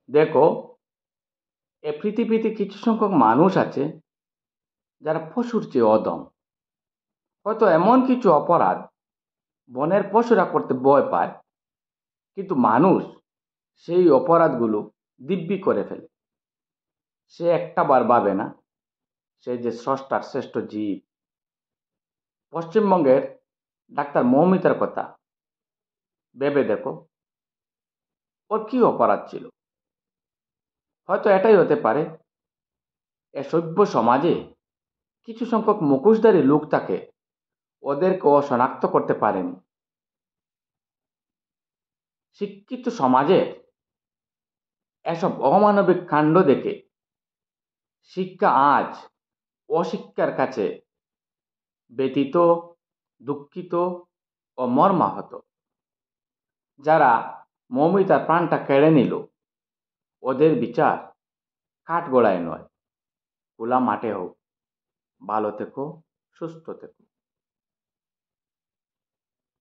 দেখো, এ পৃথিবীতে কিছু সংখ্যক মানুষ আছে যারা পশুর চেয়ে অদম। হয়তো এমন কিছু অপরাধ বনের পশুরা করতে ভয় পায়, কিন্তু মানুষ সেই অপরাধগুলো দিব্যি করে ফেলে। সে একটা বার ভাবে না সে যে স্রষ্টার শ্রেষ্ঠ জীব। পশ্চিমবঙ্গের ডাক্তার মৌমিতার কথা ভেবে দেখো, ওর কি অপরাধ ছিল? হয়তো এটাই হতে পারে, এ সভ্য সমাজে কিছু সংখ্যক মুখোশধারী লোক তাকে ওদেরকে শনাক্ত করতে পারেনি। শিক্ষিত সমাজে এসব অমানবিক কাণ্ড দেখে শিক্ষা আজ অশিক্ষার কাছে ব্যতীত, দুঃখিত ও মর্মাহত। যারা মৌমিতার প্রাণটা কেড়ে নিল, ওদের বিচার কাঠগড়ায় নয়, খোলা মাঠে হোক। ভালো থেকো, সুস্থ থেকো।